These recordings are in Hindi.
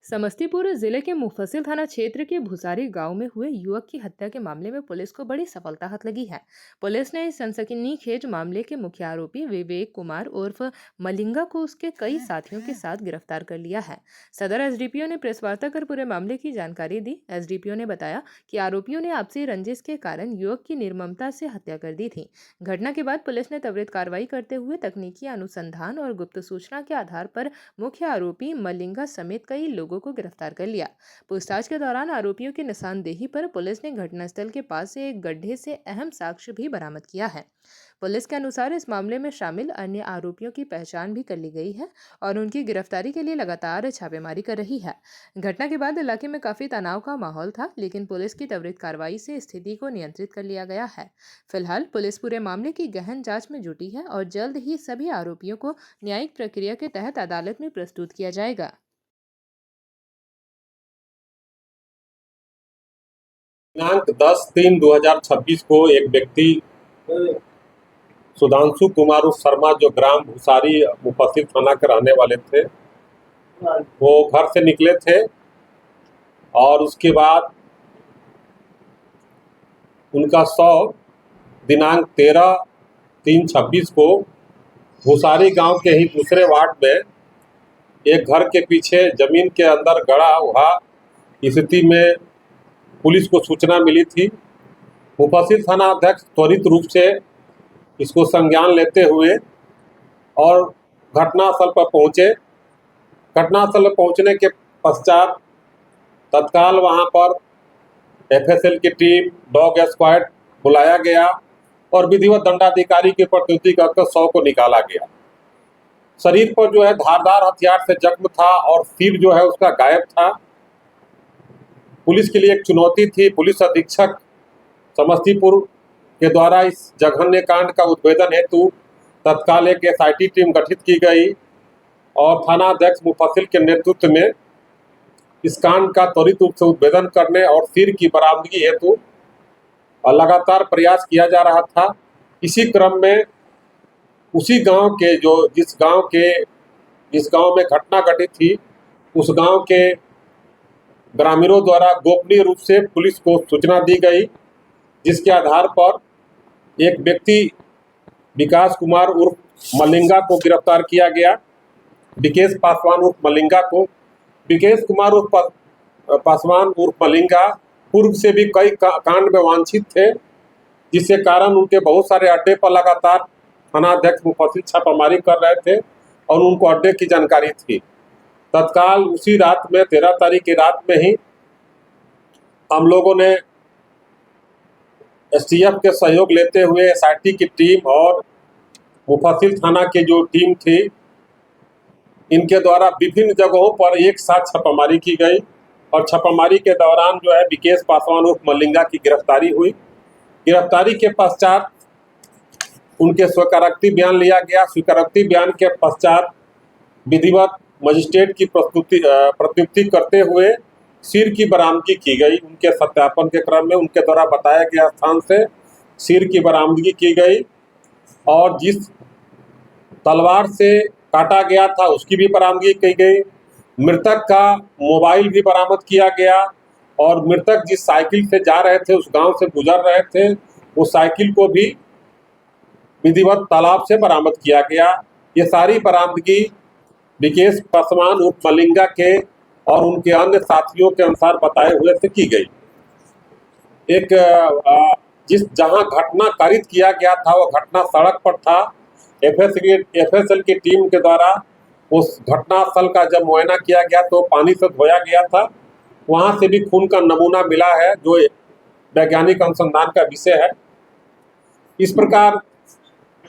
समस्तीपुर जिले के मुफस्सिल थाना क्षेत्र के भुसारी गांव में हुए युवक की हत्या के मामले में पुलिस को बड़ी सफलता हाथ लगी है। पुलिस ने इस सनसनीखेज मामले के मुख्य आरोपी विवेक कुमार उर्फ मलिंगा को उसके कई साथियों के साथ गिरफ्तार कर लिया है। सदर एसडीपीओ ने प्रेस वार्ता कर पूरे मामले की जानकारी दी। एसडीपीओ ने बताया कि आरोपियों ने आपसी रंजिश के कारण युवक की निर्ममता से हत्या कर दी थी। घटना के बाद पुलिस ने त्वरित कार्रवाई करते हुए तकनीकी अनुसंधान और गुप्त सूचना के आधार पर मुख्य आरोपी मलिंगा समेत कई लोगों को गिरफ्तार कर लिया। पूछताछ के दौरान आरोपियों की निशानदेही पर पुलिस ने घटनास्थल के पास से एक गड्ढे से अहम साक्ष्य भी बरामद किया है। पुलिस के अनुसार इस मामले में शामिल अन्य आरोपियों की पहचान भी कर ली गई है और उनकी गिरफ्तारी के लिए लगातार छापेमारी कर रही है। घटना के बाद इलाके में काफी तनाव का माहौल था, लेकिन पुलिस की त्वरित कार्रवाई से स्थिति को नियंत्रित कर लिया गया है। फिलहाल पुलिस पूरे मामले की गहन जांच में जुटी है और जल्द ही सभी आरोपियों को न्यायिक प्रक्रिया के तहत अदालत में प्रस्तुत किया जाएगा। दिनांक 10/3/2026 को एक व्यक्ति सुधांशु कुमार उर्फ शर्मा, जो ग्राम भुसारी मुफस्सिल थाना के रहने वाले थे, वो घर से निकले थे और उसके बाद उनका शव दिनांक 13/3/26 को भुसारी गांव के ही दूसरे वार्ड में एक घर के पीछे जमीन के अंदर गड़ा हुआ स्थिति में पुलिस को सूचना मिली थी। मुफस्सिल थाना अध्यक्ष त्वरित रूप से इसको संज्ञान लेते हुए और घटनास्थल पर पहुंचे। घटनास्थल पर पहुंचने के पश्चात तत्काल वहां पर एफएसएल की टीम, डॉग स्क्वाड बुलाया गया और विधिवत दंडाधिकारी की प्रस्तुति कर शव को निकाला गया। शरीर पर जो है धारदार हथियार से जख्म था और सिर जो है उसका गायब था। पुलिस के लिए एक चुनौती थी। पुलिस अधीक्षक समस्तीपुर के द्वारा इस जघन्य कांड का उद्भेदन हेतु तत्काल एक एसआईटी टीम गठित की गई और थाना अध्यक्ष मुफस्सिल के नेतृत्व में इस कांड का त्वरित रूप से उद्भेदन करने और सिर की बरामदगी हेतु लगातार प्रयास किया जा रहा था। इसी क्रम में उसी गांव के जिस गांव में घटना घटित थी, उस गांव के ग्रामीणों द्वारा गोपनीय रूप से पुलिस को सूचना दी गई, जिसके आधार पर एक व्यक्ति विकास कुमार उर्फ मलिंगा को गिरफ्तार किया गया। विकेश पासवान उर्फ मलिंगा को विकेश कुमार उर्फ पासवान उर्फ मलिंगा पूर्व से भी कई कांड में वांछित थे, जिसके कारण उनके बहुत सारे अड्डे पर लगातार थाना अध्यक्ष मुफस्सिल छापामारी कर रहे थे और उनको अड्डे की जानकारी थी। तत्काल उसी रात में 13 तारीख की रात में ही हम लोगों ने एसटीएफ के सहयोग लेते हुए एसआईटी की टीम और मुफस्सिल थाना की जो टीम थी, इनके द्वारा विभिन्न जगहों पर एक साथ छापामारी की गई और छापामारी के दौरान जो है विकेश पासवान उर्फ मलिंगा की गिरफ्तारी हुई। गिरफ्तारी के पश्चात उनके स्वीकारोक्ति बयान लिया गया। स्वीकारोक्ति बयान के पश्चात विधिवत मजिस्ट्रेट की प्रत्युक्ति करते हुए सिर की बरामदगी की गई। उनके सत्यापन के क्रम में उनके द्वारा बताया गया स्थान से सिर की बरामदगी की गई और जिस तलवार से काटा गया था उसकी भी बरामदगी की गई। मृतक का मोबाइल भी बरामद किया गया और मृतक जिस साइकिल से जा रहे थे, उस गांव से गुजर रहे थे, उस साइकिल को भी विधिवत तालाब से बरामद किया गया। ये सारी बरामदगी विकेश पासवान उर्फ मलिंगा के और उनके अन्य साथियों के अनुसार बताए हुए से की गई। जहां घटना कारित किया गया था, वो घटना सड़क पर था। एफएसएल की टीम के द्वारा उस घटनास्थल का जब मुआयना किया गया तो पानी से धोया गया था। वहां से भी खून का नमूना मिला है, जो वैज्ञानिक अनुसंधान का विषय है। इस प्रकार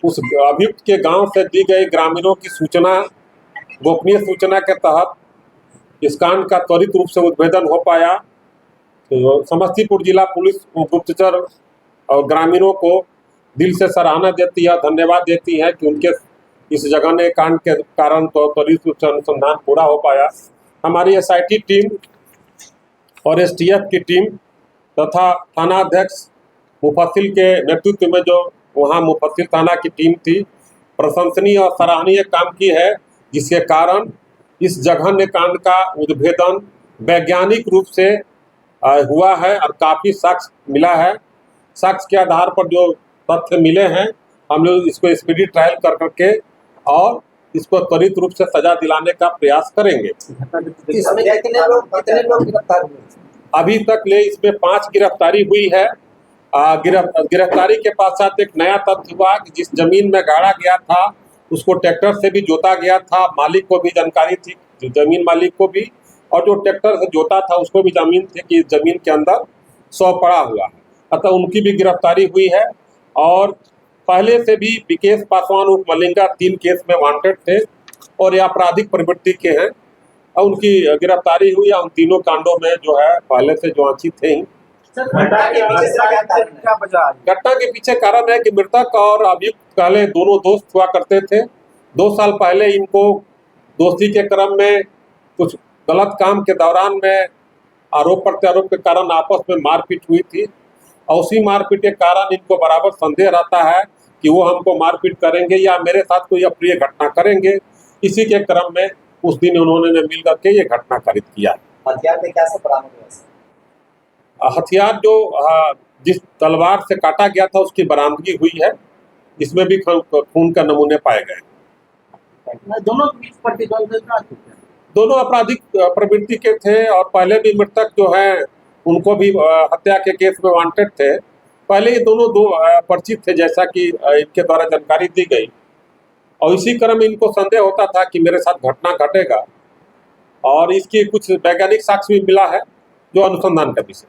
उस अभियुक्त के गांव से दी गई ग्रामीणों की सूचना, गोपनीय सूचना के तहत इस कांड का त्वरित रूप से उद्भेदन हो पाया। तो समस्तीपुर जिला पुलिस गुप्तचर और ग्रामीणों को दिल से सराहना देती है, धन्यवाद देती है कि उनके इस जघन्य कांड के कारण तो त्वरित रूप से अनुसंधान पूरा हो पाया। हमारी एसआईटी टीम और एसटीएफ की टीम तथा थाना अध्यक्ष मुफस्सिल के नेतृत्व में जो वहाँ मुफस्सिल थाना की टीम थी, प्रशंसनीय और सराहनीय काम की है, जिसके कारण इस जघन्य कांड का उद्भेदन वैज्ञानिक रूप से हुआ है और काफी साक्ष्य मिला है। साक्ष्य के आधार पर जो तथ्य मिले हैं, हम लोग इसको स्पीडी ट्रायल कर करके और इसको त्वरित रूप से सजा दिलाने का प्रयास करेंगे। इसमें कितने लोग गिरफ्तार हुए? अभी तक ले इसमें 5 गिरफ्तारी हुई है। गिरफ्तारी के पश्चात एक नया तथ्य हुआ कि जिस जमीन में गाड़ा गया था उसको ट्रैक्टर से भी जोता गया था। मालिक को भी जानकारी थी, जमीन मालिक को भी, और जो ट्रैक्टर से जोता था उसको भी जमीन थी कि जमीन के अंदर 100 पड़ा हुआ है। अतः उनकी भी गिरफ्तारी हुई है। और पहले से भी विकेश पासवान उर्फ मलिंगा 3 केस में वांटेड थे और ये आपराधिक प्रवृत्ति के हैं और उनकी गिरफ्तारी हुई है। उन तीनों कांडों में जो है पहले से जो आंची थे ही। घटना के पीछे कारण है कि मृतक और अभियुक्त पहले दोनों दोस्त हुआ करते थे। 2 साल पहले इनको दोस्ती के क्रम में कुछ गलत काम के दौरान में आरोप प्रत्यारोप के कारण आपस में मारपीट हुई थी और उसी मारपीट के कारण इनको बराबर संदेह रहता है कि वो हमको मारपीट करेंगे या मेरे साथ कोई अप्रिय घटना करेंगे। इसी के क्रम में उस दिन उन्होंने मिल करके ये घटना कारित किया। हथियार में क्या सब बरामद हुआ? हथियार जो जिस तलवार से काटा गया था उसकी बरामदगी हुई है। इसमें भी खून का नमूने पाए गए। दोनों के बीच प्रतिद्वंद था? दोनों आपराधिक प्रवृत्ति के थे और पहले भी मृतक जो है उनको भी हत्या के केस में वांटेड थे। पहले ये दोनों परिचित थे, जैसा कि इनके द्वारा जानकारी दी गई, और इसी क्रम में इनको संदेह होता था कि मेरे साथ घटना घटेगा और इसकी कुछ वैज्ञानिक साक्ष्य भी मिला है जो अनुसंधान का विषय।